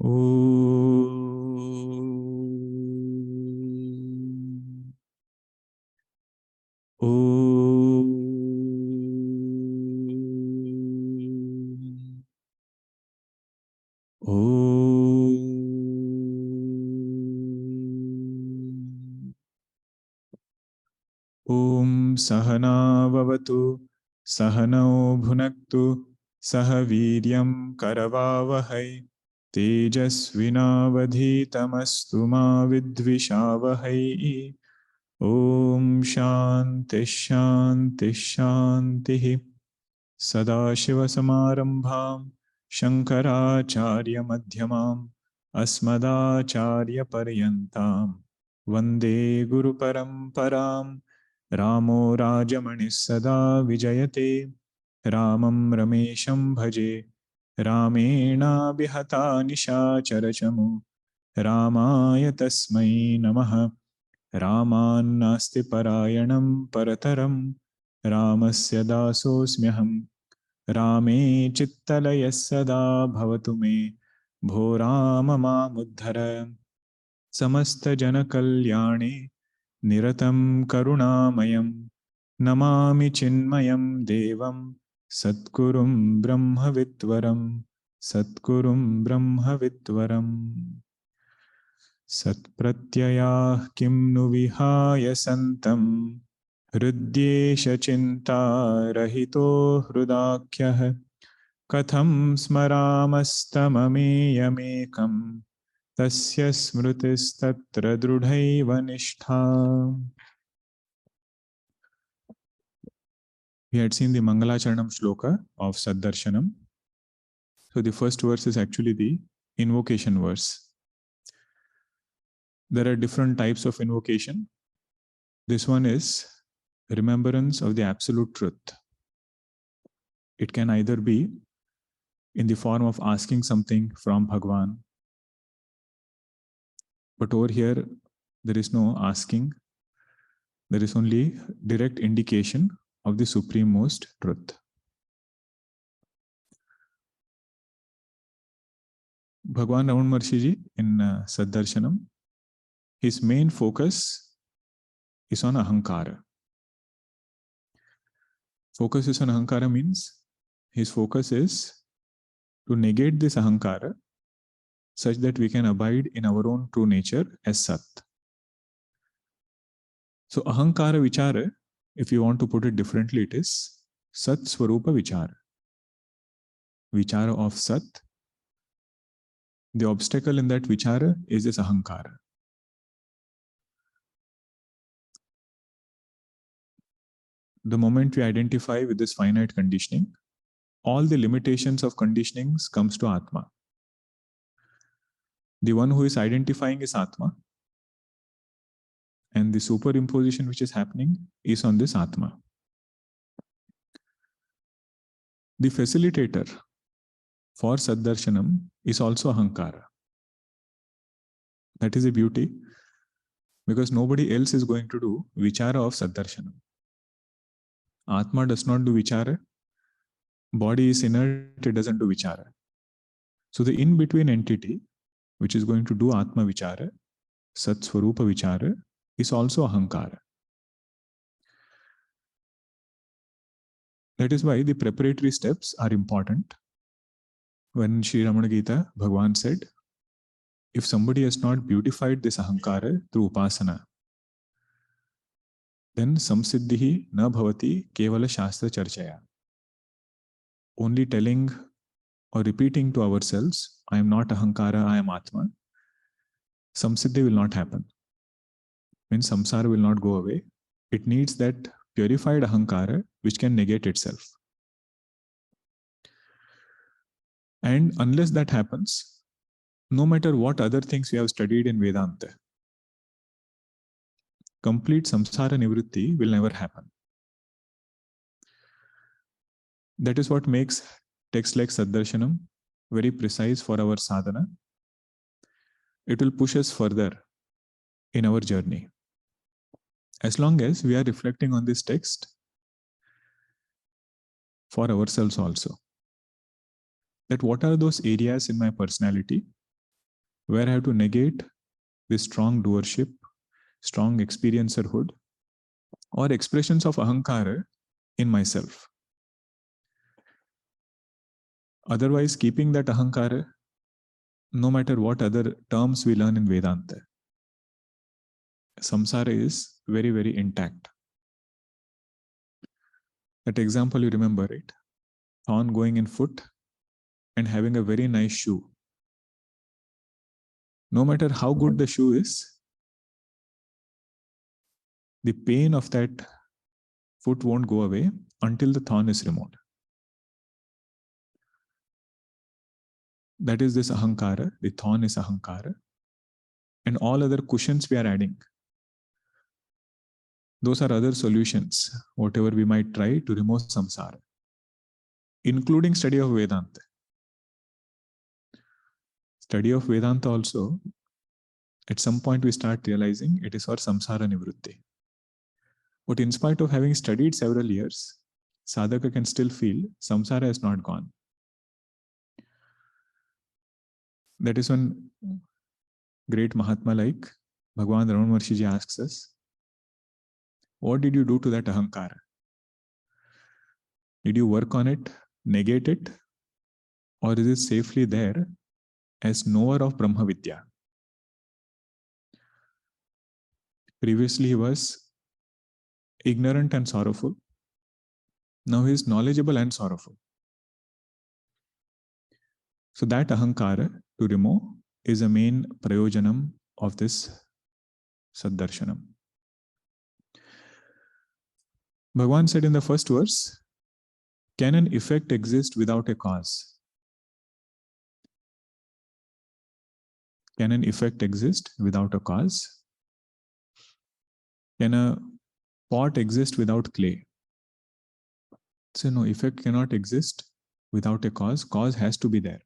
Om Sahana Vavatu Sahanau Bhunaktu Sahaviryam Karavavahai Tejasvinavadhitamastu ma vidvishavahai. Om Shanti Shanti Shanti. Sadashiva Samarambham Shankaracharya Madhyamam Asmadacharya Paryantam Vande Guru Paramparam. Ramo Rajamanis Sada Vijayate Ramam Ramesham Bhaje Ramena Bihata Nishacharachamu Ramaya Tasmai Namaha Raman Nasti Parayanam Parataram Ramasya Dasosmyaham Rame Chittalaya Sada Bhavatu Me Bho Rama Mamuddhara Samasta Jana Kalyane Niratam Karunamayam Namami Chinmayam Devam Satgurum Brahmavitvaram Satgurum Brahmavitvaram Satpratyayah Kim nu vihaya santam Hridyesha Chinta Rahito Hrudakyah Katham Smaramastamameyamekam Tasya Smritistatra Drudhaiva Nishtha. We had seen the Mangalacharanam shloka of Sat Darshanam. So the first verse is actually the invocation verse. There are different types of invocation. This one is remembrance of the absolute truth. It can either be in the form of asking something from Bhagavan, but over here there is no asking. There is only direct indication of the Supreme Most Truth. Bhagavan Ramana Maharshi Ji in Sat Darshanam, his main focus is on ahankara. Focus is on ahankara means his focus is to negate this ahankara such that we can abide in our own true nature as Sat. So ahankara vichara, if you want to put it differently, it is Sat Swarupa vichara. Vichara of Sat. The obstacle in that vichara is this ahankara. The moment we identify with this finite conditioning, all the limitations of conditionings comes to Atma. The one who is identifying is Atma, and the superimposition which is happening is on this Atma. The facilitator for Sat Darshanam is also ahankara. That is a beauty, because nobody else is going to do vichara of Sat Darshanam. Atma does not do vichara. Body is inert, it doesn't do vichara. So the in-between entity, which is going to do Atma vichara, Sat Swarupa vichara, is also ahankara. That is why the preparatory steps are important. When Sri Ramana Gita, Bhagavan said, if somebody has not beautified this ahankara through upasana, then samsiddhihi na bhavati kevala shastra charchaya. Only telling or repeating to ourselves, I am not ahankara, I am Atma, samsiddhi will not happen. Means samsara will not go away. It needs that purified ahankara which can negate itself. And unless that happens, no matter what other things we have studied in Vedanta, complete samsara nivritti will never happen. That is what makes texts like Sat Darshanam very precise for our sadhana. It will push us further in our journey. As long as we are reflecting on this text for ourselves also. That what are those areas in my personality where I have to negate this strong doership, strong experiencerhood, or expressions of ahankara in myself. Otherwise, keeping that ahankara, no matter what other terms we learn in Vedanta, samsara is very, very intact. That example you remember, right? Thorn going in foot and having a very nice shoe. No matter how good the shoe is, the pain of that foot won't go away until the thorn is removed. That is this ahankara. The thorn is ahankara. And all other cushions we are adding, those are other solutions, whatever we might try to remove samsara, including study of Vedanta. Study of Vedanta also, at some point we start realizing it is for samsara nivrutti. But in spite of having studied several years, sadhaka can still feel samsara has not gone. That is when great Mahatma like Bhagavan Ramana Maharshi Ji asks us, what did you do to that ahankara? Did you work on it, negate it, or is it safely there as knower of Brahma Vidya? Previously he was ignorant and sorrowful. Now he is knowledgeable and sorrowful. So that ahankara to remove is a main prayojanam of this Sat Darshanam. Bhagavan said in the first verse, can an effect exist without a cause? Can an effect exist without a cause? Can a pot exist without clay? So no, effect cannot exist without a cause. Cause has to be there.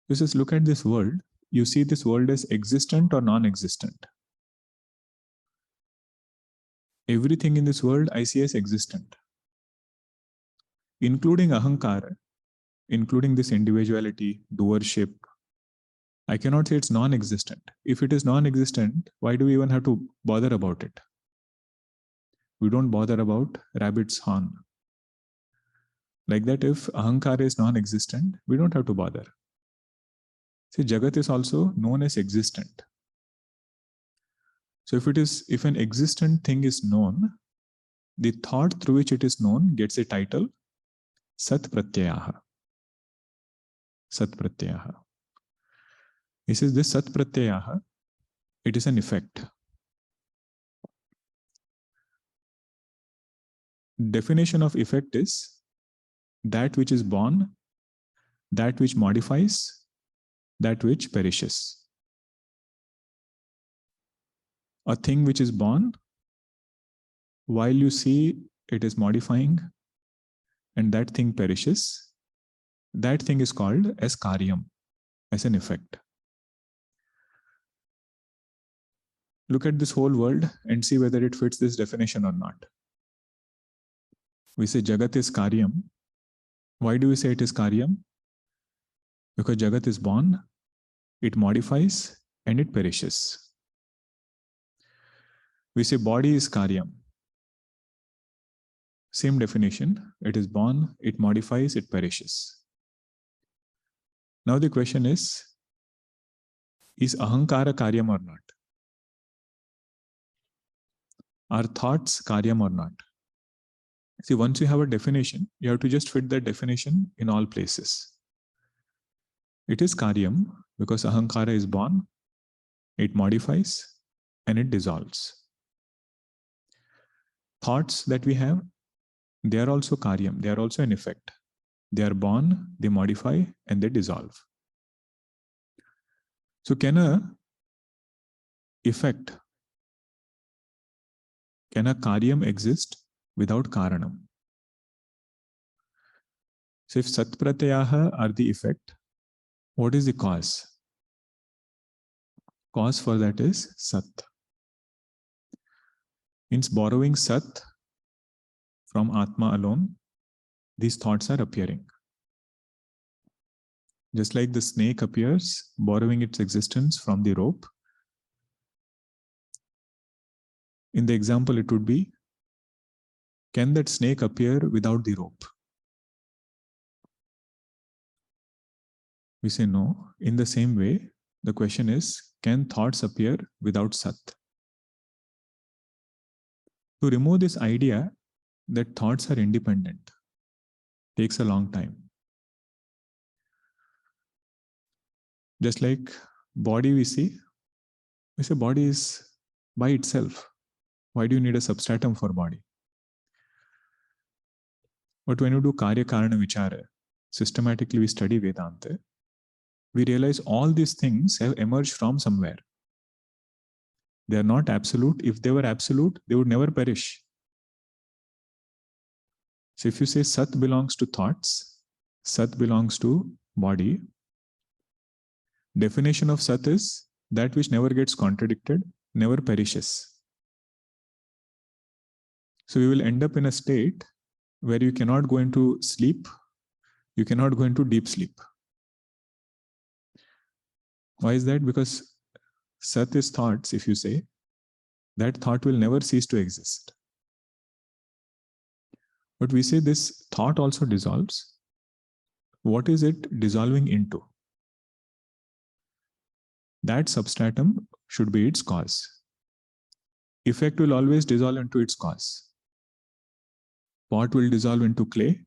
You just look at this world, you see this world as existent or non-existent. Everything in this world I see as existent, including ahankara, including this individuality, doership. I cannot say it's non-existent. If it is non-existent, why do we even have to bother about it? We don't bother about rabbit's horn. Like that, if ahankara is non-existent, we don't have to bother. See, Jagat is also known as existent. So if an existent thing is known, the thought through which it is known gets a title, Sat Pratyayaha. Sat Pratyayaha. He says this Sat Pratyayaha, it is an effect. Definition of effect is that which is born, that which modifies, that which perishes. A thing which is born, while you see it is modifying and that thing perishes, that thing is called as karyam, as an effect. Look at this whole world and see whether it fits this definition or not. We say Jagat is karyam. Why do we say it is karyam? Because Jagat is born, it modifies, and it perishes. We say body is karyam. Same definition. It is born, it modifies, it perishes. Now the question is ahankara karyam or not? Are thoughts karyam or not? See, once you have a definition, you have to just fit that definition in all places. It is karyam because ahankara is born, it modifies, and it dissolves. Thoughts that we have, they are also karyam, they are also an effect. They are born, they modify, and they dissolve. So can a effect, can a karyam exist without karanam? So if Sat Pratyayaha are the effect, what is the cause? Cause for that is Sat. Means borrowing Sat from Atma alone, these thoughts are appearing. Just like the snake appears, borrowing its existence from the rope. In the example, it would be, can that snake appear without the rope? We say no. In the same way, the question is, can thoughts appear without Sat? To remove this idea that thoughts are independent takes a long time. Just like body we say body is by itself. Why do you need a substratum for body? But when you do Karya Karana Vichara, systematically we study Vedanta, we realize all these things have emerged from somewhere. They are not absolute. If they were absolute, they would never perish. So if you say Sat belongs to thoughts, Sat belongs to body, definition of Sat is that which never gets contradicted, never perishes. So we will end up in a state where you cannot go into sleep, you cannot go into deep sleep. Why is that? Because Sat is thoughts, if you say, that thought will never cease to exist. But we say this thought also dissolves. What is it dissolving into? That substratum should be its cause. Effect will always dissolve into its cause. Pot will dissolve into clay,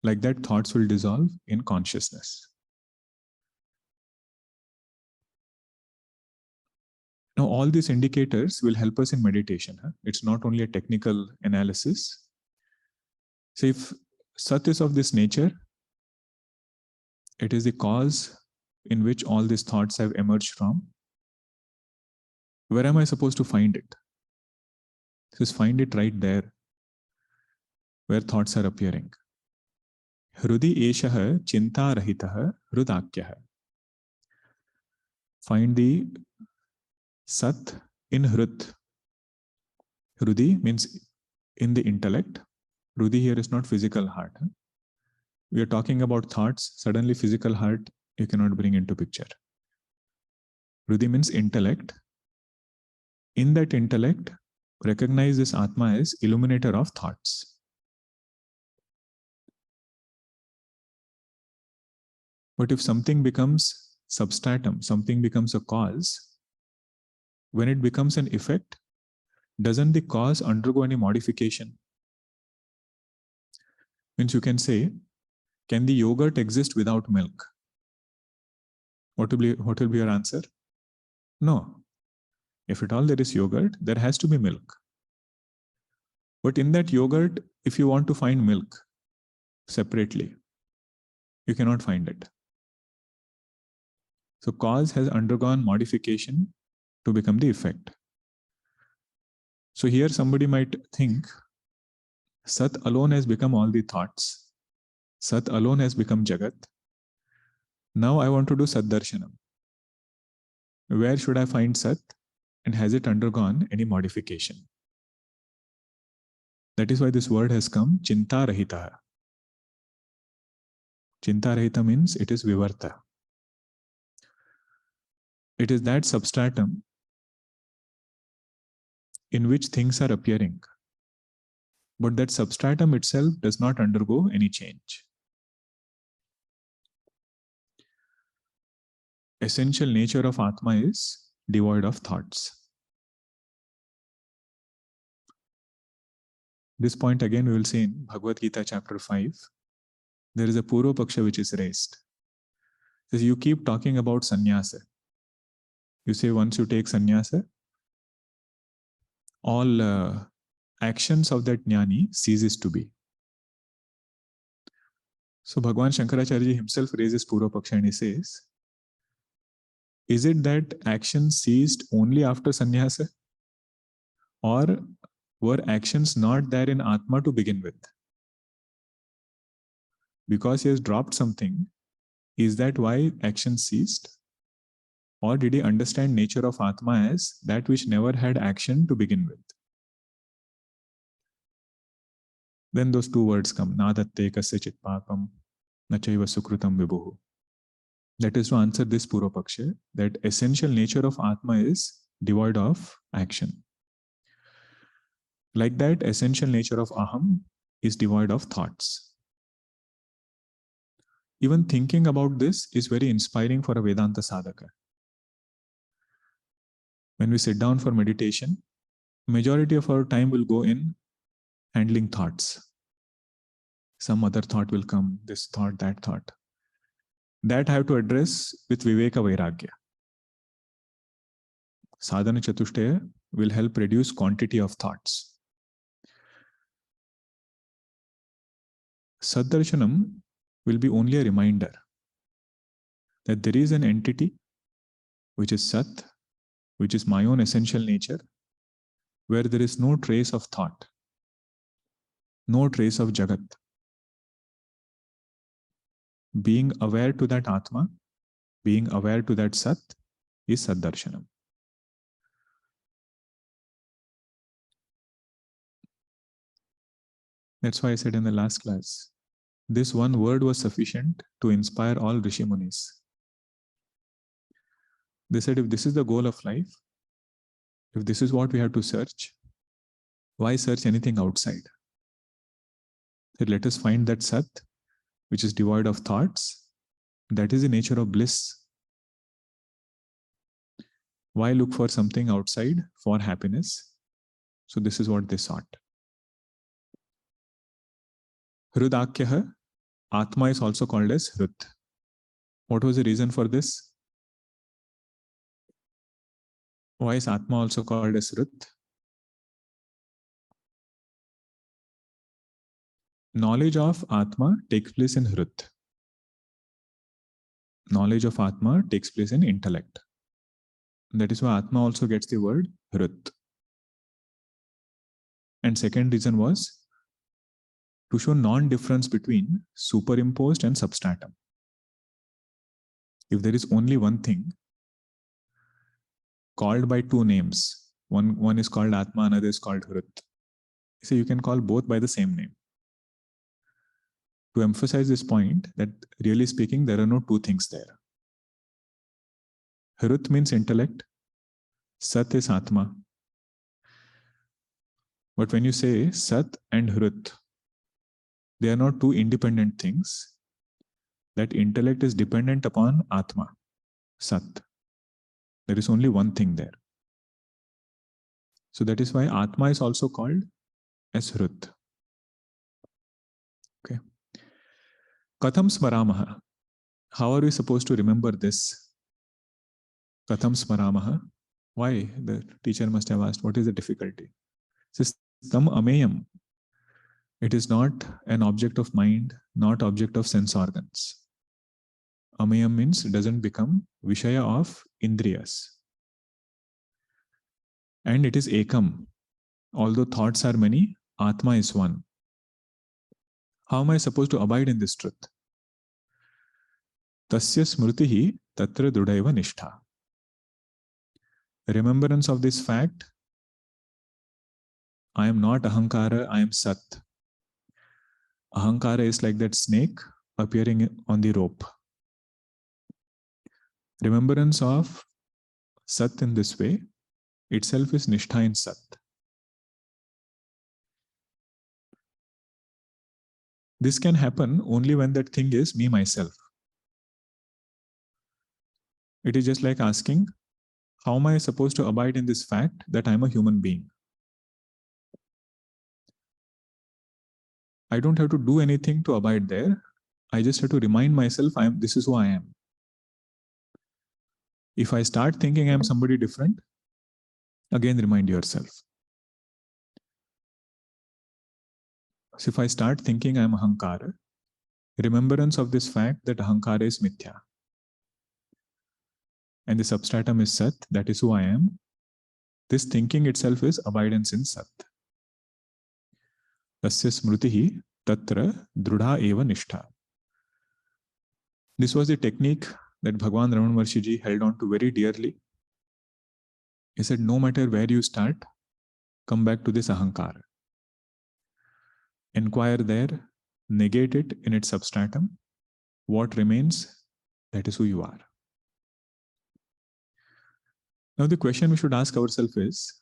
like that thoughts will dissolve in consciousness. Now, all these indicators will help us in meditation. It's not only a technical analysis. So if Sat is of this nature, it is the cause in which all these thoughts have emerged from. Where am I supposed to find it? Just find it right there, where thoughts are appearing. Hrudi eshaha chinta rahitaha hrudakyaha. Find the Sat in Hrut. Hrudi means in the intellect. Hrudi here is not physical heart. We are talking about thoughts. Suddenly physical heart you cannot bring into picture. Hrudi means intellect. In that intellect, recognize this Atma as illuminator of thoughts. But if something becomes substratum, something becomes a cause, when it becomes an effect, doesn't the cause undergo any modification? Means you can say, can the yogurt exist without milk? What will be your answer? No. If at all there is yogurt, there has to be milk. But in that yogurt, if you want to find milk separately, you cannot find it. So cause has undergone modification to become the effect. So here somebody might think, Sat alone has become all the thoughts. Sat alone has become Jagat. Now I want to do Sat Darshanam. Where should I find Sat? And has it undergone any modification? That is why this word has come, Chinta Rahita. Chinta Rahita means it is Vivarta. It is that substratum in which things are appearing. But that substratum itself does not undergo any change. Essential nature of Atma is devoid of thoughts. This point again we will see in Bhagavad Gita chapter 5. There is a Pūrva Paksha which is raised. So you keep talking about sannyasa. You say once you take sannyasa, all actions of that jnani ceases to be. So Bhagavan Shankaracharya himself raises Pūrva Paksha and he says, is it that action ceased only after sannyasa? Or were actions not there in Atma to begin with? Because he has dropped something, is that why action ceased? Or did he understand nature of Atma as that which never had action to begin with? Then those two words come, nadatte kasya chit papam, nachaiva sukrutam vibhuhu. That is to answer this Purvapaksha, that essential nature of Atma is devoid of action. Like that, essential nature of Aham is devoid of thoughts. Even thinking about this is very inspiring for a Vedanta sadhaka. When we sit down for meditation, majority of our time will go in handling thoughts. Some other thought will come, this thought, that thought. That I have to address with Viveka Vairagya. Sadhana Chatushtaya will help reduce quantity of thoughts. Sat Darshanam will be only a reminder that there is an entity which is Sat, which is my own essential nature, where there is no trace of thought, no trace of Jagat. Being aware to that Atma, being aware to that Sat is Sat Darshanam. That's why I said in the last class, this one word was sufficient to inspire all Rishi Munis. They said, if this is the goal of life, if this is what we have to search, why search anything outside? They said, let us find that Sat, which is devoid of thoughts. That is the nature of bliss. Why look for something outside for happiness? So this is what they sought. Hrudakyaha, Atma is also called as Hrut. What was the reason for this? Why is Atma also called as Hrut? Knowledge of Atma takes place in Hrut. Knowledge of Atma takes place in intellect. That is why Atma also gets the word Hrut. And second reason was to show non-difference between superimposed and substratum. If there is only one thing called by two names, one is called Atma, another is called Hrut. So you can call both by the same name. To emphasize this point, that really speaking, there are no two things there. Hrut means intellect, Sat is Atma. But when you say Sat and Hrut, they are not two independent things. That intellect is dependent upon Atma, Sat. There is only one thing there. So that is why Atma is also called as Hrut. Okay. Katham Smaramaha. How are we supposed to remember this? Katham Smaramaha. Why? The teacher must have asked, what is the difficulty? Says Tam Ameyam. It is not an object of mind, not object of sense organs. Ameyam means it doesn't become Vishaya of Indriyas. And it is Ekam. Although thoughts are many, Atma is one. How am I supposed to abide in this truth? Tasya smrutihi tatra drudaiva nishtha. Remembrance of this fact, I am not ahankara, I am Sat. Ahankara is like that snake appearing on the rope. Remembrance of Sat in this way itself is nishtha in Sat. This can happen only when that thing is me, myself. It is just like asking, how am I supposed to abide in this fact that I am a human being? I don't have to do anything to abide there. I just have to remind myself, this is who I am. If I start thinking I am somebody different, again remind yourself. So if I start thinking I am ahankara, remembrance of this fact that ahankara is mithya. And the substratum is Sat, that is who I am. This thinking itself is abidance in Sat. Tasya smrutihi tatra drudha eva nishtha. This was the technique that Bhagavan Ramana Maharshi Ji held on to very dearly. He said, no matter where you start, come back to this ahankara. Inquire there, negate it in its substratum. What remains? That is who you are. Now the question we should ask ourselves is,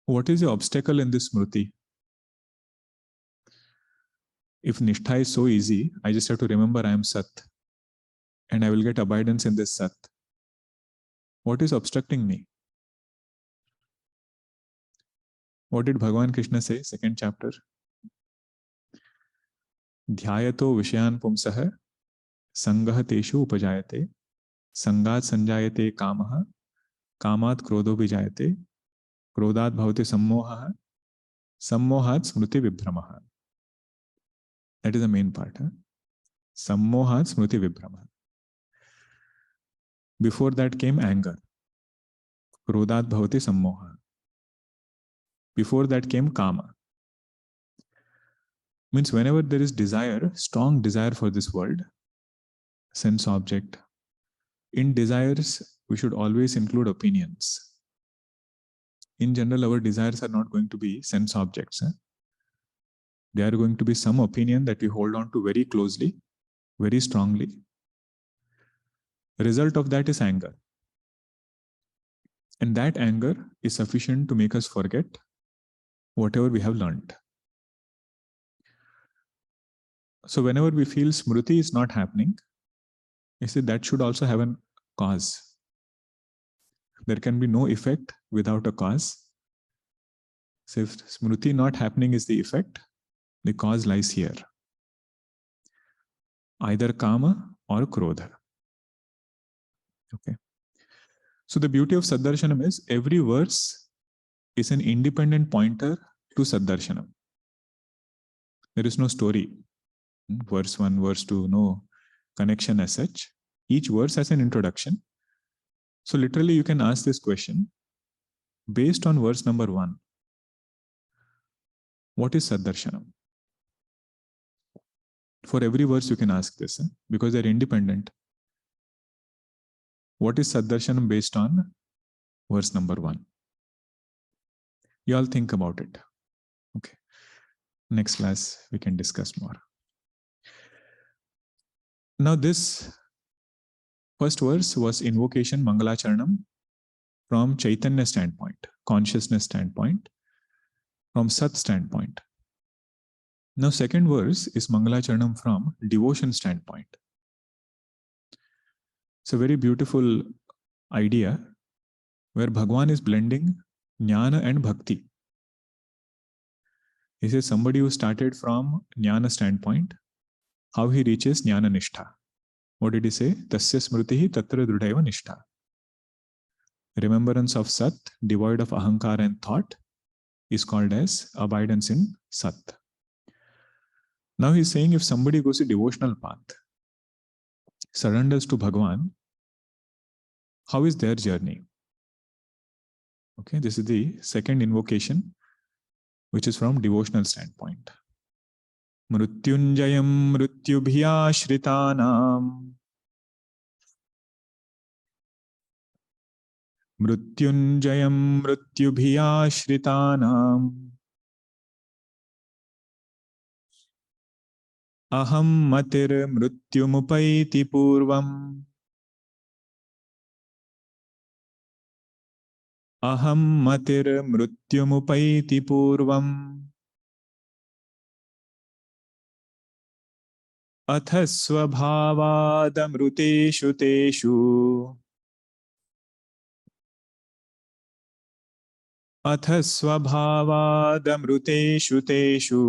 what is the obstacle in this smriti? If nishtha is so easy, I just have to remember I am Sat and I will get abidance in this Sat. What is obstructing me? What did Bhagavan Krishna say, second chapter? Dhyayato vishayan pumsah sangah teṣu upajayate sangat sanjayate kamaha kamat krodho vijayate krodat bhavati sammoha sammohat smriti vibhramaha. That is the main part. Sammohat smriti vibhramaha. Before that came anger. Krodat bhavati sammoha. Before that came kama. Means whenever there is desire, strong desire for this world, sense object, in desires we should always include opinions. In general, our desires are not going to be sense objects. They are going to be some opinion that we hold on to very closely, very strongly. The result of that is anger. And that anger is sufficient to make us forget whatever we have learned. So whenever we feel smriti is not happening, you see that should also have a cause. There can be no effect without a cause. So if smriti not happening is the effect, the cause lies here. Either kama or krodha. Okay. So the beauty of Sat Darshanam is every verse is an independent pointer to Sat Darshanam. There is no story. Verse 1, verse 2, no connection as such. Each verse has an introduction. So literally you can ask this question based on verse number 1. What is Sat Darshanam? For every verse you can ask this because they're independent. What is Sat Darshanam based on verse number 1? You all think about it. Okay. Next class we can discuss more. Now this first verse was invocation Mangalacharanam from Chaitanya standpoint, consciousness standpoint, from Sat standpoint. Now second verse is Mangalacharanam from devotion standpoint. It's a very beautiful idea where Bhagavan is blending Jnana and Bhakti. He says somebody who started from Jnana standpoint, how he reaches Jnana Nishtha. What did he say? Tasya smritihi tatra drudhaiva nishtha. Remembrance of Sat, devoid of ahankara and thought, is called as abidance in Sat. Now he's saying if somebody goes a devotional path, surrenders to Bhagavan, how is their journey? Okay, this is the second invocation, which is from devotional standpoint. Mrutyunjayam mrutyubhya shritanam Mrutyunjayam mrutyubhya shritanam ahaṃmatirmṛtyumupaiti pūrvam ahaṃmatirmṛtyumupaiti pūrvam atha svabhāvādamṛteṣu teṣu atha svabhāvādamṛteṣu teṣu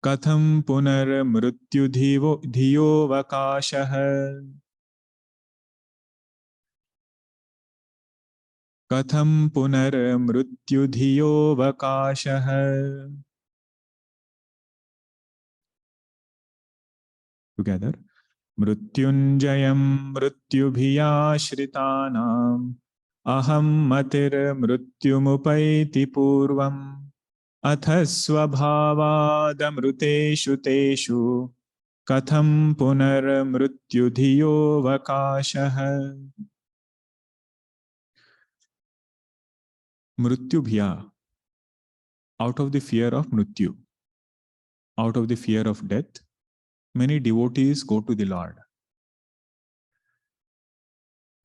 katham punarmṛtyu dhiyo vakāshah katham punarmṛtyu dhiyo vakāshah. Together. Mrutyunjayam mrutyubhya shritanam ahaṃmatirmṛtyumupaiti pūrvam atha svabhāvādamṛteṣu teṣu katham punarmṛtyu dhiyo vakāshah. Mrutyubhya, out of the fear of mrityu, out of the fear of death, many devotees go to the Lord.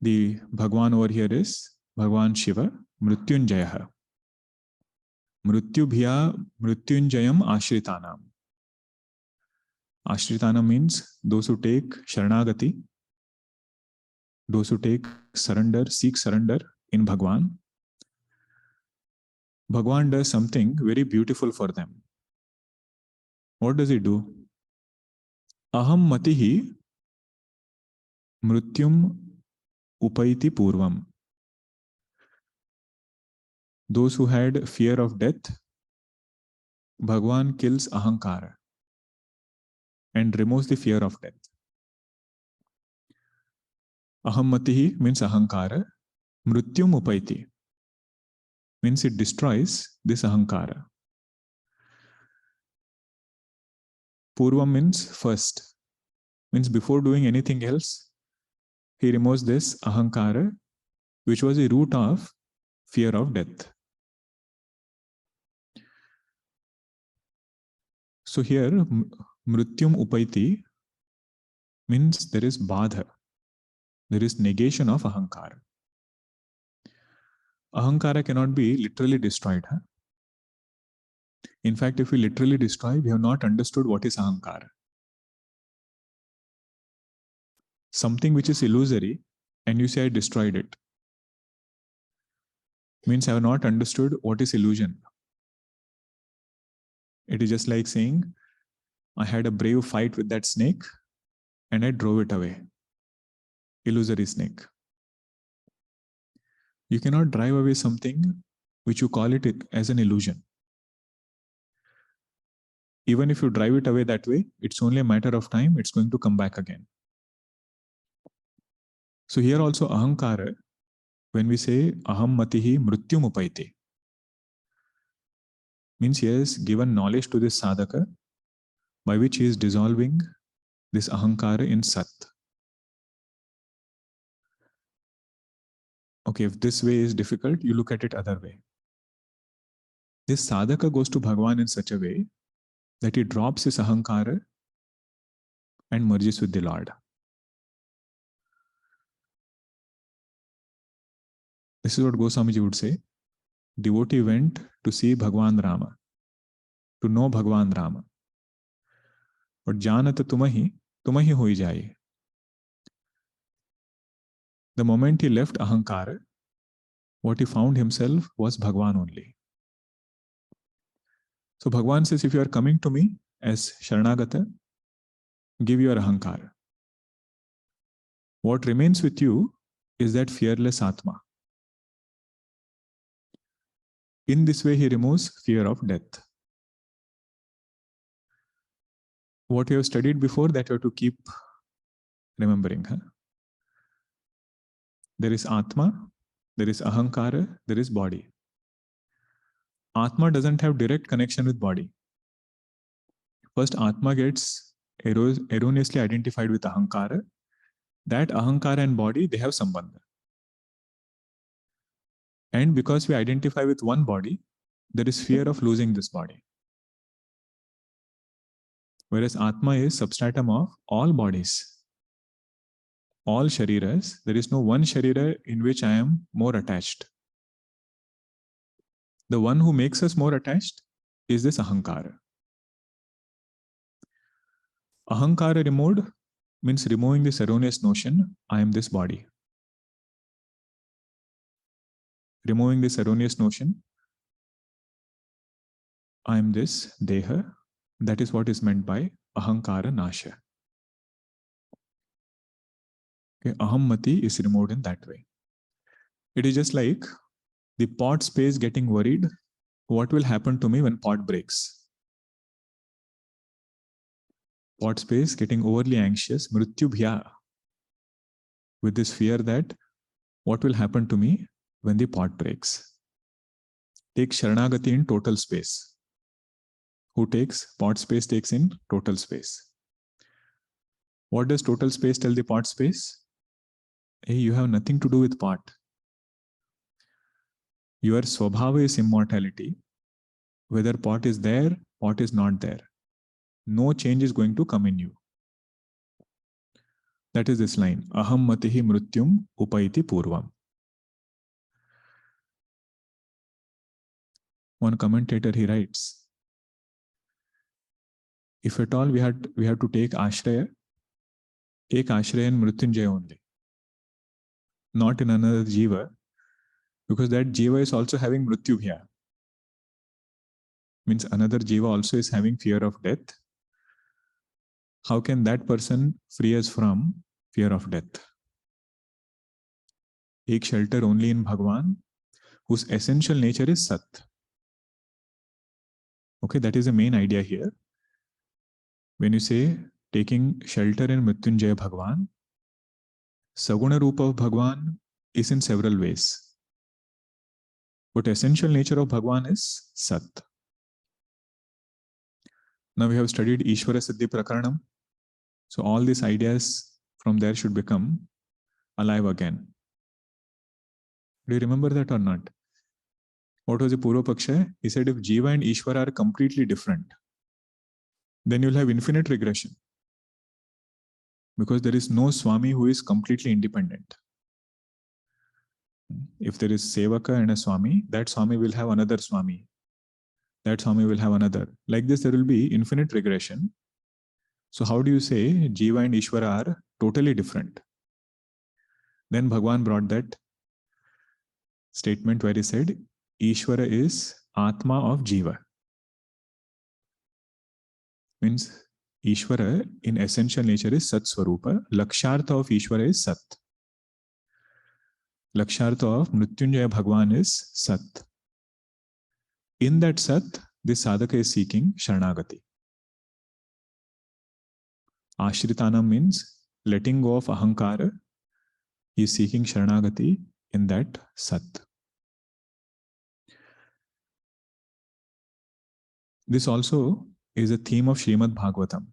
The Bhagwan over here is Bhagavan Shiva, Mrityunjayaha. Mrityubhya Mrityunjayam Ashritanam. Ashritanam means those who take Sharanagati, those who take surrender, seek surrender in Bhagwan. Bhagwan does something very beautiful for them. What does he do? Ahaṃmatirmṛtyumupaiti pūrvam. Those who had fear of death, Bhagwan kills ahankara and removes the fear of death. Ahammatihi means ahankara. Mṛtyumupaiti means it destroys this ahankara. Pūrvam means first, means before doing anything else, he removes this ahankara, which was the root of fear of death. So here, mṛtyumupaiti means there is badha, there is negation of ahankara. Ahankara cannot be literally destroyed. Huh? In fact, if we literally destroy, we have not understood what is ahankara. Something which is illusory, and you say I destroyed it, means I have not understood what is illusion. It is just like saying, I had a brave fight with that snake and I drove it away. Illusory snake. You cannot drive away something which you call it as an illusion. Even if you drive it away that way, it's only a matter of time, it's going to come back again. So here also ahankara, when we say ahaṃmatirmṛtyumupaiti, means he has given knowledge to this sadhaka by which he is dissolving this ahankara in Sat. Okay, if this way is difficult, you look at it other way. This sadhaka goes to Bhagavan in such a way that he drops his ahankara and merges with the Lord. This is what Goswamiji would say. Devotee went to see Bhagavan Rama, to know Bhagavan Rama. But janat tumahi hui jaye. The moment he left ahankara, what he found himself was Bhagavan only. So Bhagavan says, if you are coming to me as Sharanagata, give your ahankara. What remains with you is that fearless Atma. In this way, he removes fear of death. What you have studied before, that you have to keep remembering. Huh? There is Atma, there is ahankara, there is body. Atma doesn't have direct connection with body. First, Atma gets erroneously identified with ahankara. That ahankara and body, they have sambandha. And because we identify with one body, there is fear of losing this body. Whereas Atma is substratum of all bodies. All shariras, there is no one sharira in which I am more attached. The one who makes us more attached is this ahankara. Ahankara removed means removing this erroneous notion, I am this body. Removing this erroneous notion, I am this deha. That is what is meant by ahankara nasha. Okay, ahammati is removed in that way. It is just like the pot space getting worried. What will happen to me when pot breaks? Pot space getting overly anxious, mrityubhya, with this fear that what will happen to me when the pot breaks? Take Sharanagati in total space. Who takes? Pot space takes in total space. What does total space tell the pot space? Hey, you have nothing to do with pot. Your svabhāva is immortality. Whether pot is there, pot is not there. No change is going to come in you. That is this line, ahaṃmatirmṛtyumupaiti pūrvam. One commentator, he writes, if at all we have to take ashraya, take ashraya in Mrityunjaya only, not in another jiva, because that jiva is also having mrityubhya. Means another jiva also is having fear of death. How can that person free us from fear of death? Take shelter only in Bhagavan, whose essential nature is Sat. Okay, that is the main idea here. When you say taking shelter in Mrityunjaya Bhagavan, Saguna Rupa of Bhagavan is in several ways. But essential nature of Bhagavan is Sat. Now we have studied Ishvara Siddhi Prakaranam. So all these ideas from there should become alive again. Do you remember that or not? What was the Purva Paksha? He said if Jiva and Ishvara are completely different, then you'll have infinite regression. Because there is no Swami who is completely independent. If there is Sevaka and a Swami, that Swami will have another Swami. That Swami will have another. Like this, there will be infinite regression. So how do you say Jiva and Ishvara are totally different? Then Bhagavan brought that statement where he said, Ishvara is Atma of Jiva. Means Ishvara in essential nature is Sat Swarupa. Lakshartha of Ishvara is Sat. Lakshartha of Mrityunjaya Bhagavan is Sat. In that Sat, this sadhaka is seeking Sharanagati. Ashritanam means letting go of ahankara. He is seeking Sharanagati in that Sat. This also is a theme of Srimad Bhagavatam.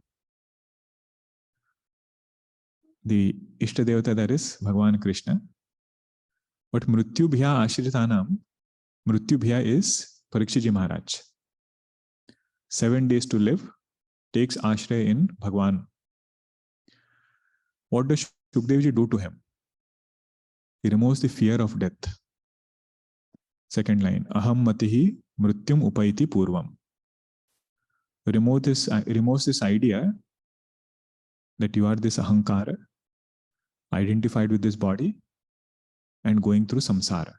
The Ishtadevata, that is Bhagavan Krishna. But Mrityubhya Ashritanam, Mrityubhya is Parikshitji Maharaj. 7 days to live, takes ashraya in Bhagavan. What does Shukdevji do to him? He removes the fear of death. Second line, ahaṃmatirmṛtyumupaiti pūrvam. Removes this idea that you are this ahankara, identified with this body, and going through samsara.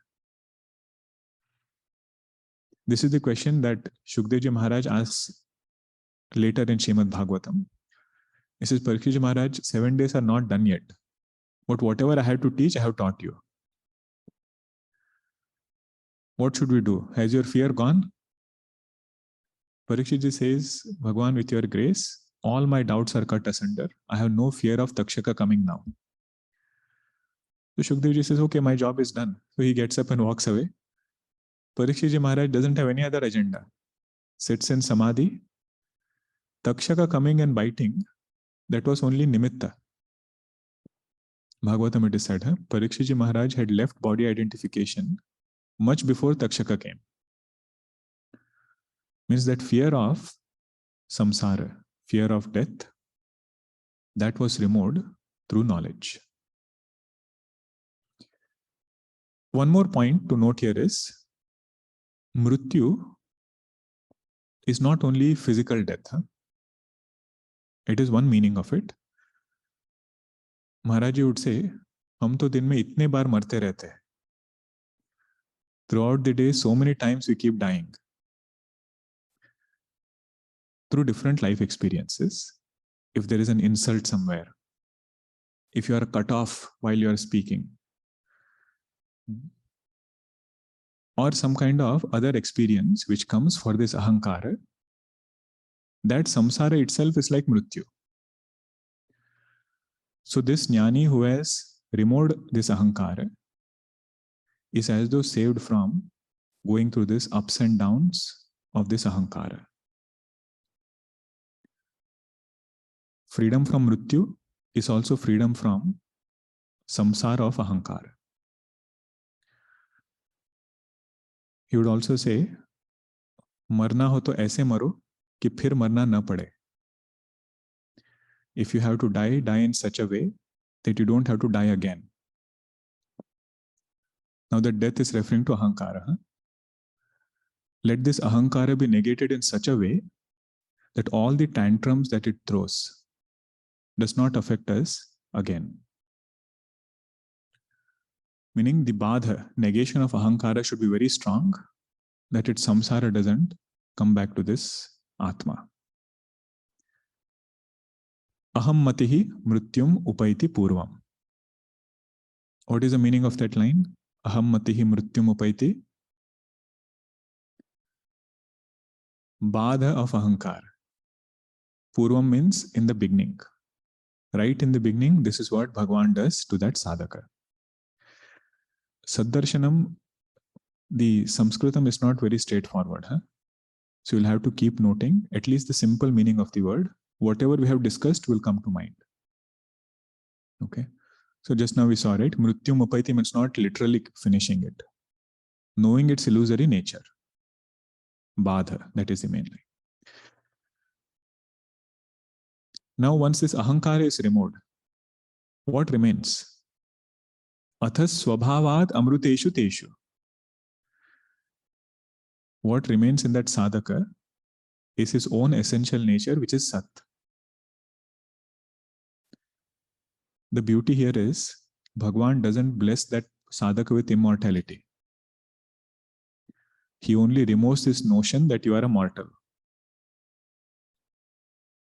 This is the question that Shukdevji Maharaj asks later in Srimad Bhagavatam. He says, Parikshitji Maharaj, 7 days are not done yet. But whatever I have to teach, I have taught you. What should we do? Has your fear gone? Parikshitji says, Bhagavan, with your grace, all my doubts are cut asunder. I have no fear of Takshaka coming now. So Shukdevji says, okay, my job is done. So he gets up and walks away. Parikshitji Maharaj doesn't have any other agenda. Sits in Samadhi. Takshaka coming and biting, that was only nimitta. Bhagavatam it is said, Parikshitji Maharaj had left body identification much before Takshaka came. Means that fear of samsara, fear of death, that was removed through knowledge. One more point to note here is, Mrityu is not only physical death. It is one meaning of it. Maharaj would say, हम तो दिन में इतने बार मरते रहते हैं. Throughout the day, so many times we keep dying. Through different life experiences. If there is an insult somewhere, if you are cut off while you are speaking, or some kind of other experience which comes for this ahankara, that samsara itself is like mrityu. So this jnani who has removed this ahankara is as though saved from going through this ups and downs of this ahankara. Freedom from mrityu is also freedom from samsara of ahankara. He would also say, मरना हो तो ऐसे मरो कि फिर मरना न पड़े. If you have to die, die in such a way that you don't have to die again. Now that death is referring to ahankara. Let this ahankara be negated in such a way that all the tantrums that it throws does not affect us again. Meaning the badha, negation of ahankara, should be very strong, that its samsara doesn't come back to this atma. ahaṃmatirmṛtyumupaiti pūrvam. What is the meaning of that line? ahaṃmatirmṛtyumupaiti. Badha of ahankara. Pūrvam means in the beginning. Right in the beginning, this is what Bhagavan does to that sadhaka. Saddarshanam, the Sanskritam is not very straightforward. So you'll have to keep noting at least the simple meaning of the word. Whatever we have discussed will come to mind. Okay. So just now we saw, right? Mṛtyumupaiti means not literally finishing it. Knowing its illusory nature. Badha, that is the main line. Now once this ahankara is removed, what remains? Atha svabhāvādamṛteṣu teṣu. What remains in that sadhaka is his own essential nature, which is Sat. The beauty here is, Bhagavan doesn't bless that sadhaka with immortality. He only removes this notion that you are a mortal.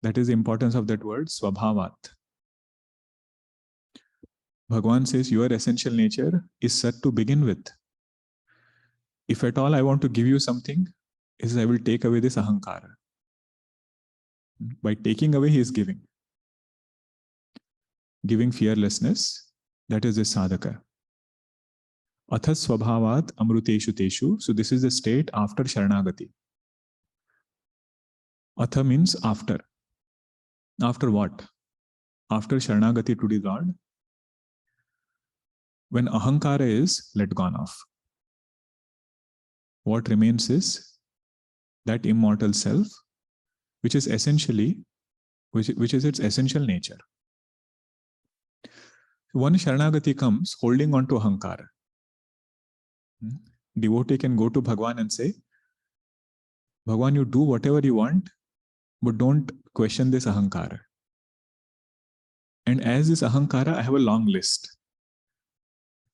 That is the importance of that word, svabhāvāt. Bhagavan says your essential nature is Sat to begin with. If at all I want to give you something, is I will take away this ahankara. By taking away, he is giving. Giving fearlessness, that is the sadhaka. Atha svabhāvādamṛteṣu teṣu. So this is the state after sharanagati. Atha means after. After what? After sharanagati to the Lord. When ahankara is let gone of, what remains is that immortal self, which is essentially, which is its essential nature. One sharanagati comes holding on to ahankara. Devotee can go to Bhagavan and say, Bhagavan, you do whatever you want, but don't question this ahankara. And as this ahankara, I have a long list.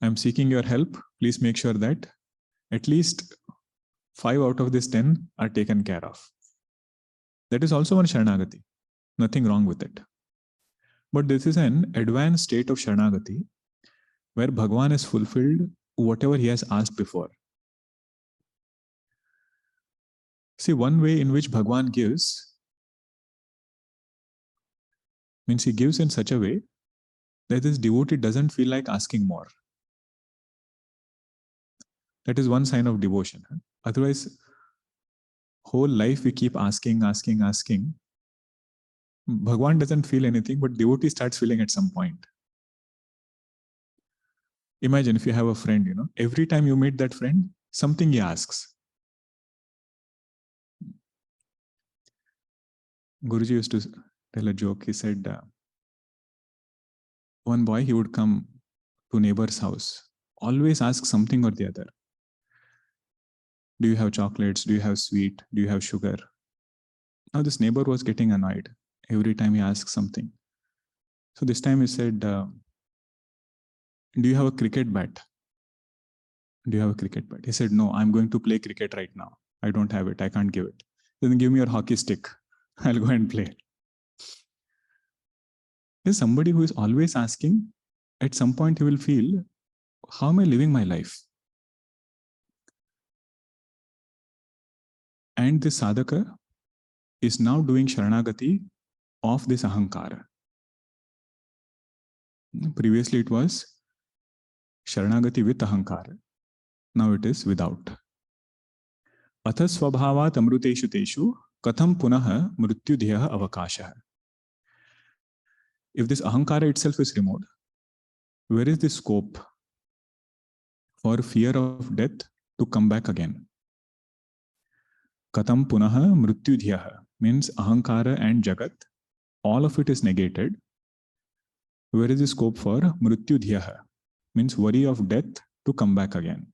I'm seeking your help. Please make sure that at least 5 out of these 10 are taken care of. That is also one sharanagati. Nothing wrong with it. But this is an advanced state of sharanagati where Bhagavan has fulfilled whatever he has asked before. See, one way in which Bhagavan gives means he gives in such a way that this devotee doesn't feel like asking more. That is one sign of devotion. Otherwise, whole life we keep asking. Bhagavan doesn't feel anything, but devotee starts feeling at some point. Imagine if you have a friend, every time you meet that friend, something he asks. Guruji used to tell a joke. He said, one boy, he would come to neighbor's house, always ask something or the other. Do you have chocolates? Do you have sweet? Do you have sugar? Now this neighbor was getting annoyed every time he asked something. So this time he said, do you have a cricket bat? Do you have a cricket bat? He said, no, I'm going to play cricket right now. I don't have it. I can't give it. Then give me your hockey stick. I'll go and play. There's somebody who is always asking. At some point he will feel, how am I living my life? And this sadhaka is now doing sharanagati of this ahankara. Previously it was sharanagati with ahankara. Now it is without. Atha svabhāvādamṛteṣu teṣu katham punaha mrityudhyaha avakāshaha. If this ahankara itself is removed, where is the scope for fear of death to come back again? Katham punaha mrityudhyaha means ahankara and jagat, all of it is negated. where is the scope for mrityu dhyaha, means worry of death to come back again.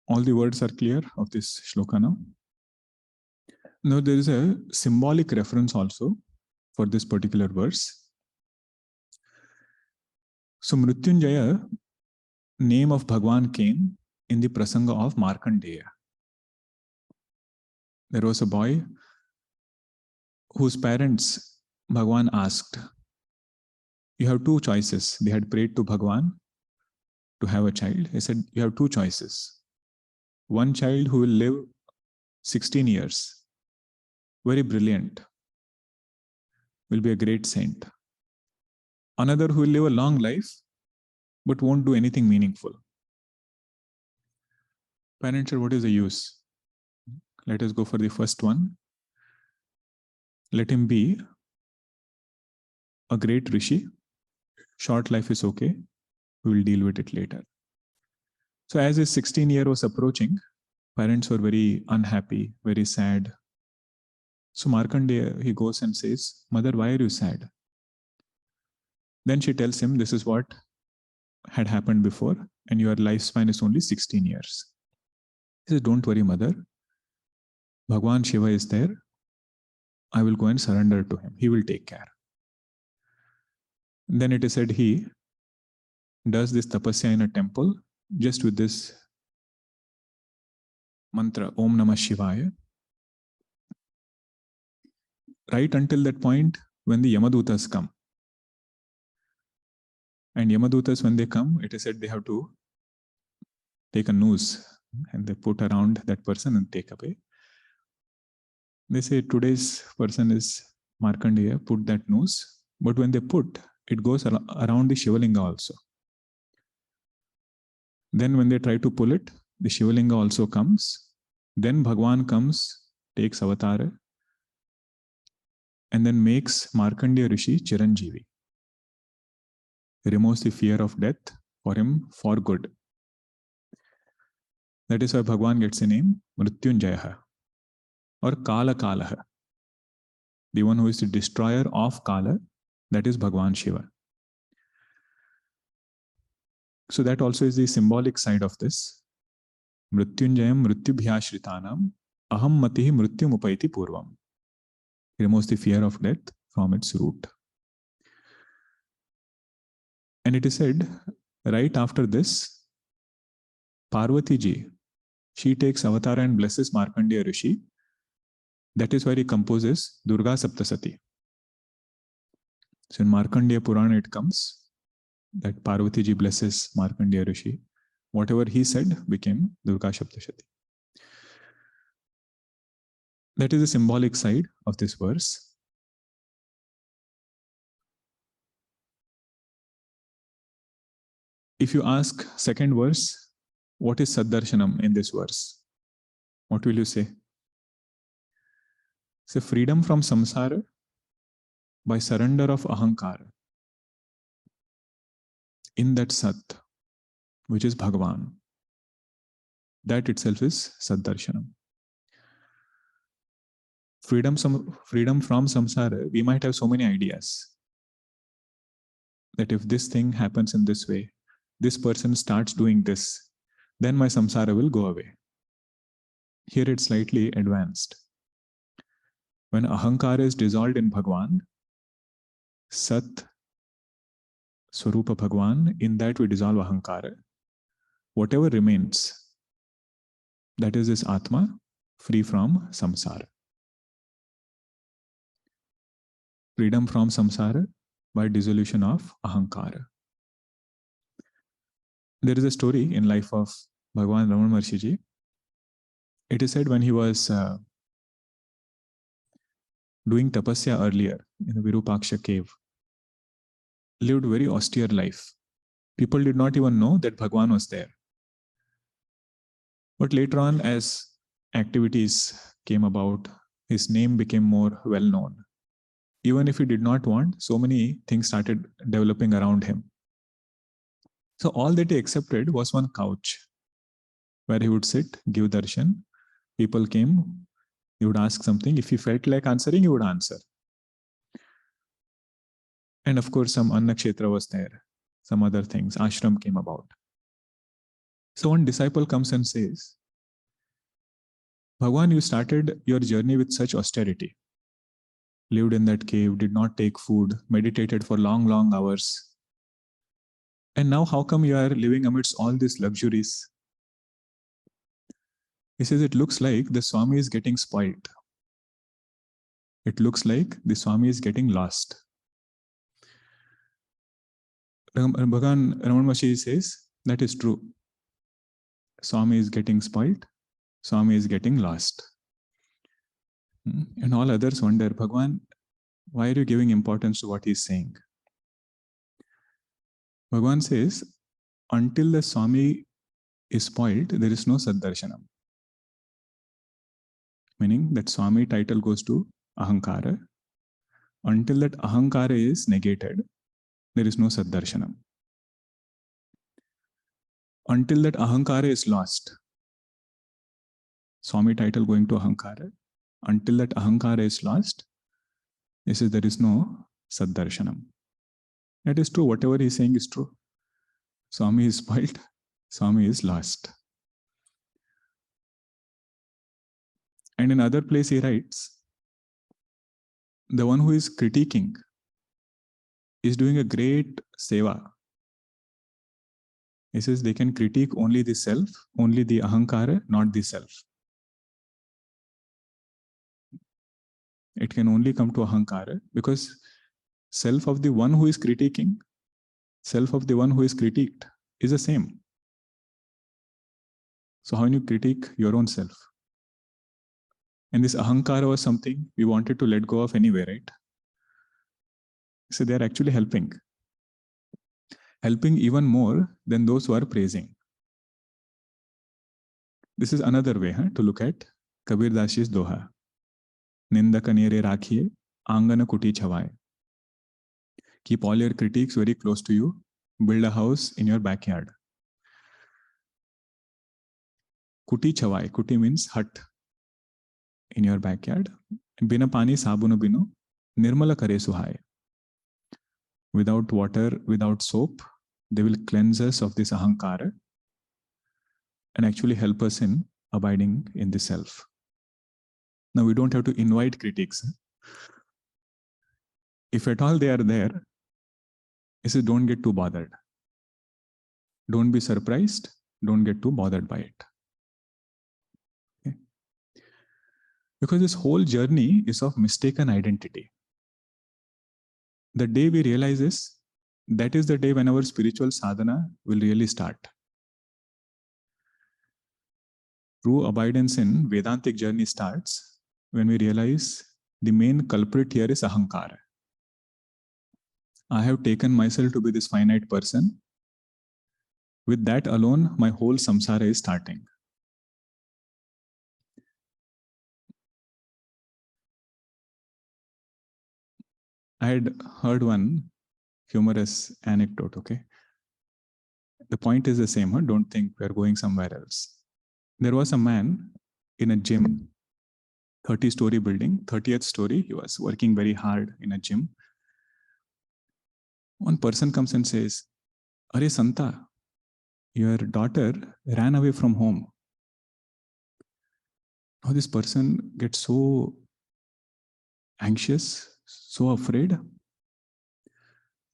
All the words are clear of this shloka now. Now there is a symbolic reference also for this particular verse. So Mrityunjaya, name of Bhagavan, came in the prasanga of Markandeya. There was a boy whose parents Bhagavan asked, you have two choices. They had prayed to Bhagavan to have a child. He said, you have two choices. One child who will live 16 years, very brilliant, will be a great saint. Another who will live a long life, but won't do anything meaningful. Parents said, what is the use? Let us go for the first one. Let him be a great rishi. Short life is okay. We will deal with it later. So as his 16 year was approaching, parents were very unhappy, very sad. So Markandeya, he goes and says, Mother, why are you sad? Then she tells him, this is what had happened before, and your lifespan is only 16 years. He says, don't worry, Mother. Bhagavan Shiva is there. I will go and surrender to him. He will take care. And then it is said he does this tapasya in a temple just with this mantra, Om Namah Shivaya. Right until that point when the Yamadutas come. And Yamadutas, when they come, it is said they have to take a noose and they put around that person and take away. They say today's person is Markandeya, put that noose. But when they put, it goes around the Shivalinga also. Then when they try to pull it, the Shivalinga also comes. Then Bhagavan comes, takes avatar, and then makes Markandeya Rishi Chiranjeevi. Removes the fear of death for him for good. That is why Bhagavan gets the name Mrityunjaya or Kala Kalaha. The one who is the destroyer of Kala, that is Bhagavan Shiva. So that also is the symbolic side of this. Mrityunjayam mrityubhyashritanam ahaṃmatirmṛtyumupaiti pūrvam. Removes the fear of death from its root. And it is said, right after this, Parvati Ji, she takes avatar and blesses Markandeya Rishi. That is why he composes Durga Saptasati. So in Markandeya Purana it comes that Parvati Ji blesses Markandeya Rishi. Whatever he said became Durga Saptasati. That is the symbolic side of this verse. If you ask second verse, what is Sat Darshanam in this verse? What will you say? Say freedom from samsara by surrender of ahankara. In that Sat, which is Bhagavan, that itself is Sat Darshanam. Freedom from samsara, we might have so many ideas. That if this thing happens in this way, this person starts doing this, then my samsara will go away. Here it's slightly advanced. When ahankara is dissolved in Bhagavan, Sat, Swarupa Bhagavan, in that we dissolve ahankara. Whatever remains, that is this Atma, free from samsara. Freedom from samsara by dissolution of ahankara. There is a story in life of Bhagavan Ramana Maharshi Ji. It is said when he was doing tapasya earlier in the Virupaksha cave, lived very austere life. People did not even know that Bhagavan was there. But later on, as activities came about, his name became more well known. Even if he did not want, so many things started developing around him. So all that he accepted was one couch where he would sit, give darshan. People came, You would ask something. If you felt like answering, you would answer. And of course, some Annakshetra was there. Some other things. Ashram came about. So one disciple comes and says, Bhagavan, you started your journey with such austerity. Lived in that cave, did not take food, meditated for long, long hours. And now how come you are living amidst all these luxuries? He says, it looks like the Swami is getting spoilt. It looks like the Swami is getting lost. Bhagavan Ramana Maharshi Ji says, that is true. Swami is getting spoilt. Swami is getting lost. And all others wonder, Bhagavan, why are you giving importance to what he is saying? Bhagavan says, until the Swami is spoilt, there is no Sat Darshanam. Meaning that Swami title goes to ahankara. Until that ahankara is negated, there is no Sat Darshanam. Until that ahankara is lost, Swami title going to ahankara. Until that ahankara is lost, he says there is no Sat Darshanam. That is true. Whatever he is saying is true. Swami is spoiled. Swami is lost. And in other place he writes, the one who is critiquing is doing a great seva. He says they can critique only the self, only the ahankara, not the self. It can only come to ahankara because self of the one who is critiquing, self of the one who is critiqued is the same. So how can you critique your own self? And this ahankara was something we wanted to let go of anyway, right? So they are actually helping. Helping even more than those who are praising. This is another way to look at Kabir Dashi's doha. Ninda kanere rakhiye, angana kuti chhawaye. Keep all your critiques very close to you. Build a house in your backyard. Kuti chhawaye. Kuti means hut in your backyard. Bina pani sabunu binu, nirmala kare suhaye. Without water, without soap, they will cleanse us of this ahankara and actually help us in abiding in the self. Now we don't have to invite critics. If at all they are there, he says don't get too bothered. Don't be surprised. Don't get too bothered by it. Okay? Because this whole journey is of mistaken identity. The day we realize this, that is the day when our spiritual sadhana will really start. True abidance in Vedantic journey starts when we realize the main culprit here is ahankara. I have taken myself to be this finite person. With that alone, my whole samsara is starting. I had heard one humorous anecdote, okay? The point is the same, don't think we're going somewhere else. There was a man in a gym, 30-story building, 30th story, he was working very hard in a gym. One person comes and says, Are Santa, your daughter ran away from home. Now this person gets so anxious, so afraid,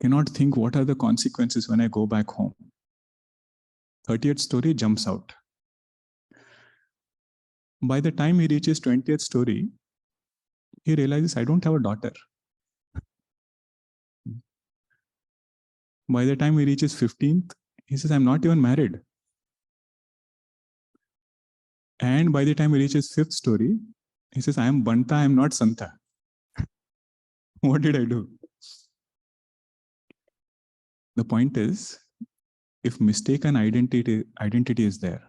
cannot think what are the consequences when I go back home. 30th story jumps out. By the time he reaches 20th story, he realizes I don't have a daughter. By the time he reaches 15th, he says I'm not even married. And by the time he reaches 5th story, he says I am Banta, I am not Santa. What did I do? The point is, if mistaken identity is there,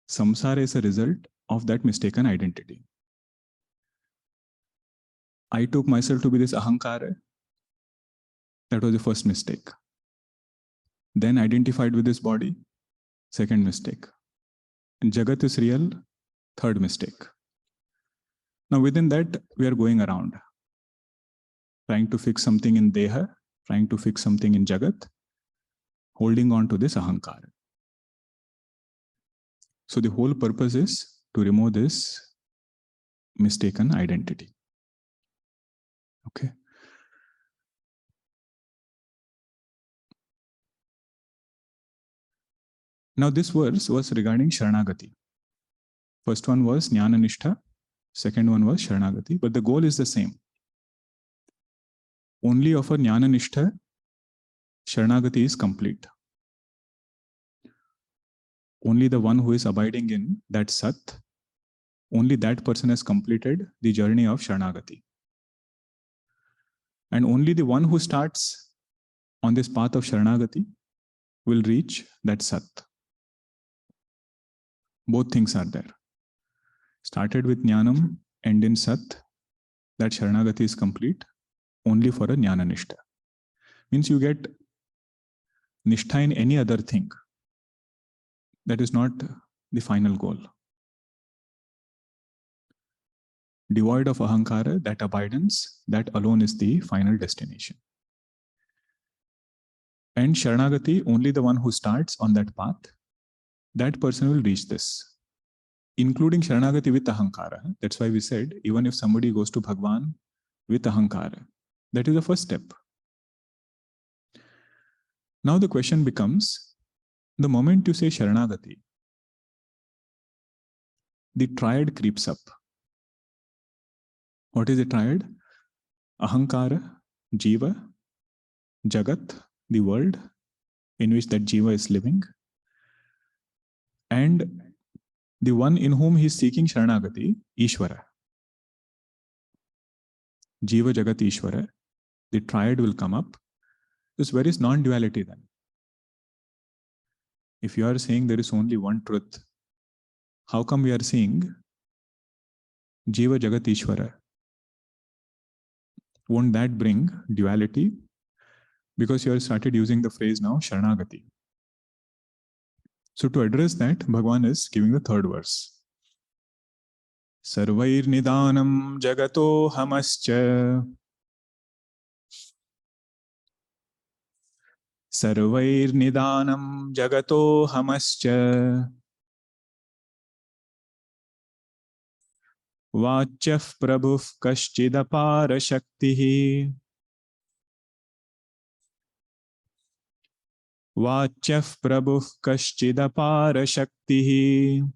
samsara is a result of that mistaken identity. I took myself to be this ahankara. That was the first mistake. Then identified with this body, second mistake. And Jagat is real, third mistake. Now within that, we are going around, trying to fix something in Deha, trying to fix something in Jagat, holding on to this ahankara. So the whole purpose is to remove this mistaken identity. Okay. Now this verse was regarding Sharanagati. First one was Jnana Nishtha, second one was Sharanagati, but the goal is the same. Only of a Jnana Nishtha, Sharanagati is complete. Only the one who is abiding in that Sat, only that person has completed the journey of Sharanagati. And only the one who starts on this path of Sharanagati will reach that Sat. Both things are there. Started with Jnanam, end in Sat, that Sharanagati is complete only for a Jnana Nishtha. Means you get Nishtha in any other thing. That is not the final goal. Devoid of ahankara, that abidance, that alone is the final destination. And Sharanagati, only the one who starts on that path, that person will reach this. Including Sharanagati with ahankara. That's why we said, even if somebody goes to Bhagavan with ahankara, that is the first step. Now the question becomes, the moment you say Sharanagati, the triad creeps up. What is the triad? Ahankara, Jiva, Jagat, the world in which that Jiva is living, and the one in whom he is seeking Sharanagati, Ishvara. Jiva, Jagat, Ishvara. The triad will come up. This where is non-duality then? If you are saying there is only one truth, how come we are seeing Jiva, Jagat, Ishvara? Won't that bring duality? Because you have started using the phrase now, Sharanagati. So to address that, Bhagavan is giving the third verse. Sarvair nidanam jagato hamascha. Sarvair nidanam jagato hamascha. Vachyaf prabhuv kaschidapara shaktihi. Vachyaf prabhuv kaschidapara shaktihi.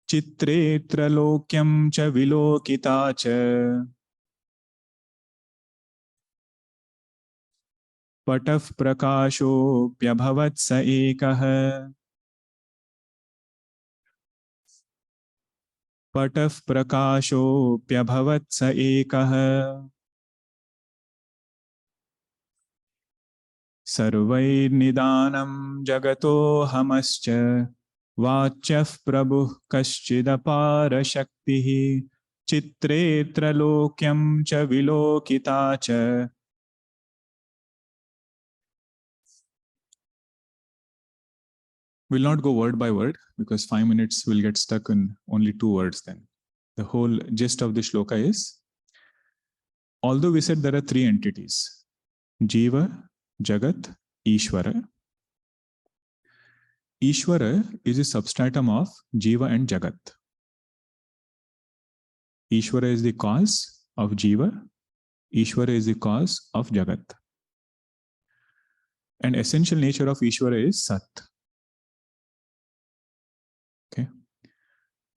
Chitre tralokyam cha vilokita cha. Pataf prakasho pyabhavat sa ekah. Pataf prakasho pyabhavat sa ekah. Sarvair nidanam jagato hamascha. Vachyaf prabhuh kaschidapara shaktihi. Chitre tralokyam cha vilokita cha. We'll not go word by word because 5 minutes will get stuck in only 2 words then. The whole gist of the shloka is, although we said there are 3 entities, Jiva, Jagat, Ishvara. Ishvara is a substratum of Jiva and Jagat. Ishvara is the cause of Jiva. Ishvara is the cause of Jagat. And essential nature of Ishvara is Sat. Okay.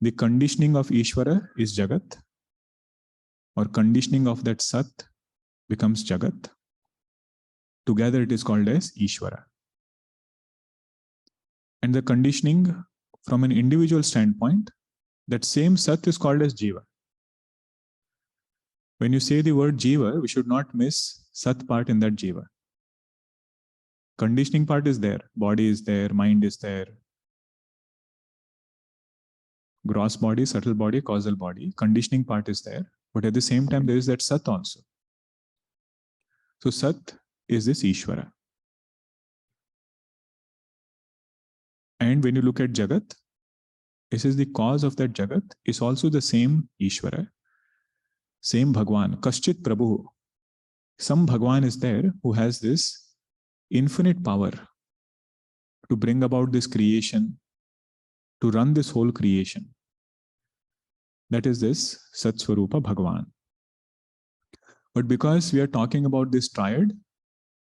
The conditioning of Ishvara is Jagat, or conditioning of that Sat becomes Jagat. Together it is called as Ishvara. And the conditioning from an individual standpoint, that same Sat is called as Jiva. When you say the word Jiva, we should not miss Sat part in that Jiva. Conditioning part is there. Body is there, mind is there. Gross body, subtle body, causal body. Conditioning part is there. But at the same time, there is that Sat also. So Sat is this Ishvara. And when you look at Jagat, This is the cause of that Jagat, is also the same Ishvara, same Bhagwan, Kaschit Prabhu. Some Bhagwan is there who has this infinite power to bring about this creation, to run this whole creation. That is this Satsvarupa Bhagavan. But because we are talking about this triad,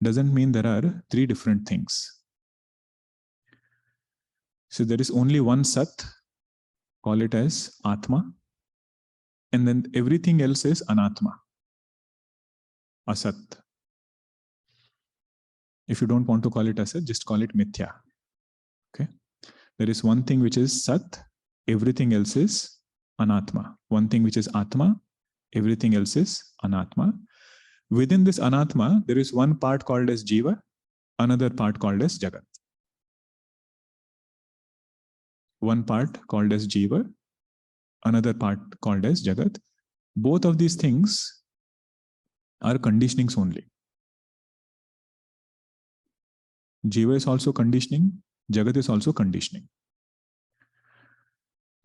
doesn't mean there are three different things. So there is only one Sat, call it as Atma, and then everything else is Anatma, Asat. If you don't want to call it Asat, just call it Mithya. Okay? There is one thing which is Sat, everything else is Anatma. One thing which is Atma, everything else is Anatma. Within this Anatma, there is one part called as Jiva, another part called as Jagat. One part called as Jiva, another part called as Jagat. Both of these things are conditionings only. Jiva is also conditioning, Jagat is also conditioning.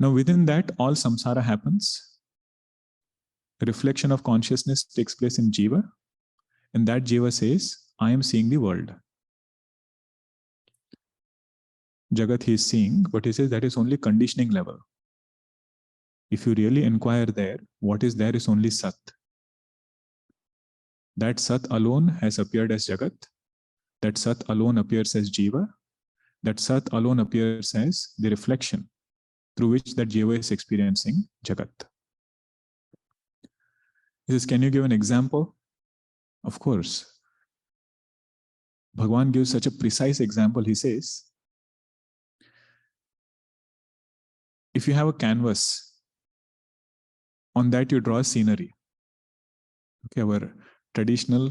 Now within that, all samsara happens. Reflection of consciousness takes place in Jiva, and that Jiva says, I am seeing the world. Jagat he is seeing, but he says that is only conditioning level. If you really inquire there, what is there is only Sat. That Sat alone has appeared as Jagat. That Sat alone appears as Jiva. That Sat alone appears as the reflection through which that Jiva is experiencing Jagat. He says, can you give an example? Of course. Bhagavan gives such a precise example. He says, if you have a canvas, on that you draw a scenery. Okay, our traditional,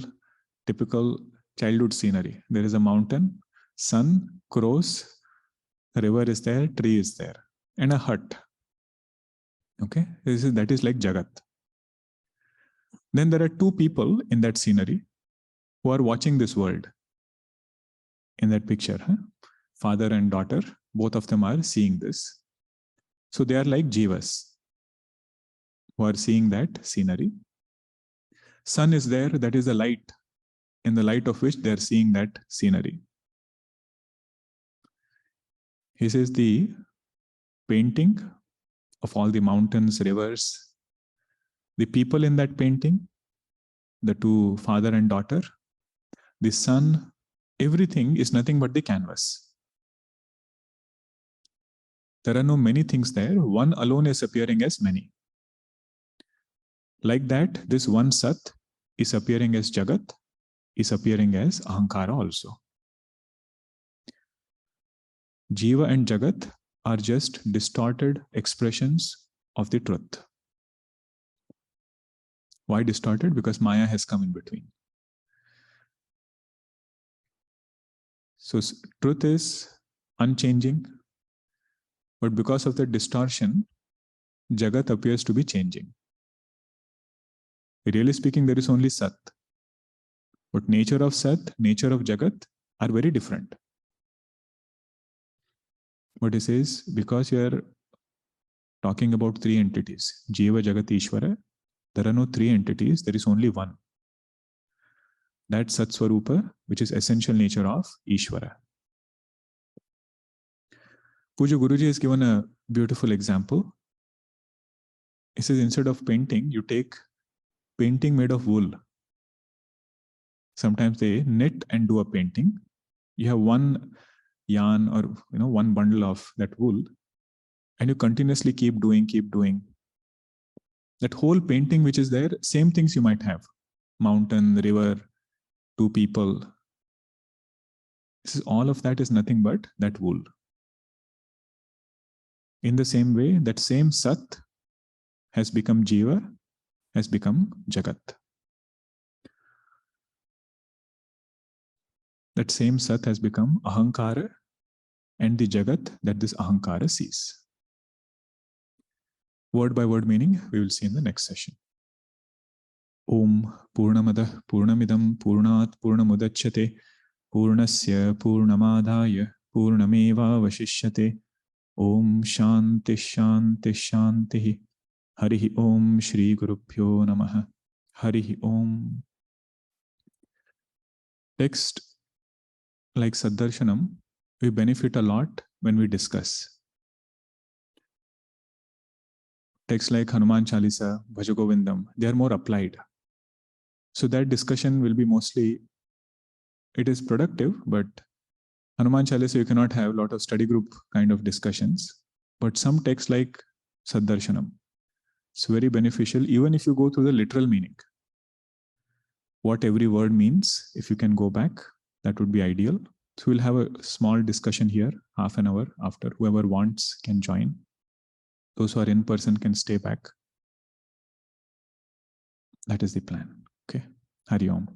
typical childhood scenery. There is a mountain, sun, crows, river is there, tree is there, and a hut. Okay, that is like Jagat. Then there are two people in that scenery who are watching this world. In that picture, father and daughter, both of them are seeing this. So they are like Jivas who are seeing that scenery. Sun is there, that is the light, in the light of which they are seeing that scenery. He says the painting of all the mountains, rivers, the people in that painting, the two father and daughter, the sun, everything is nothing but the canvas. There are no many things there. One alone is appearing as many. Like that, this one Sat is appearing as Jagat, is appearing as ahankara also. Jiva and Jagat are just distorted expressions of the truth. Why distorted? Because Maya has come in between. So truth is unchanging, but because of the distortion, Jagat appears to be changing. Really speaking, there is only Sat. But nature of Sat, nature of Jagat are very different. But he says, because you are talking about three entities, Jiva, Jagat, Ishvara, there are no three entities, there is only one. That Sat Swarupa, which is essential nature of Ishvara. Puja Guruji has given a beautiful example. He says, instead of painting, you take painting made of wool. Sometimes they knit and do a painting. You have one yarn or one bundle of that wool, and you continuously keep doing. That whole painting which is there, same things you might have. Mountain, river, two people. All of that is nothing but that wool. In the same way, that same Sat has become Jiva, has become Jagat. That same Sat has become ahankara and the Jagat that this ahankara sees. Word by word meaning we will see in the next session. Om Purnamadah Purnamidam Purnat Purnamudachyate Purnasya Purnamadaya Purnameva Vashishyate Om Shanti Shanti Shanti. Harihi Om Shri Gurubhyo Namaha. Harihi Om. Text like Sat Darshanam, we benefit a lot when we discuss. Texts like Hanuman Chalisa, Bhajagovindam, they are more applied. So that discussion will be mostly, it is productive, but Hanuman Chalisa, you cannot have a lot of study group kind of discussions. But some texts like Sat Darshanam, it's very beneficial, even if you go through the literal meaning. What every word means, if you can go back, that would be ideal. So we'll have a small discussion here, half an hour after. Whoever wants can join. Those who are in person can stay back. That is the plan. Okay. Hari Om.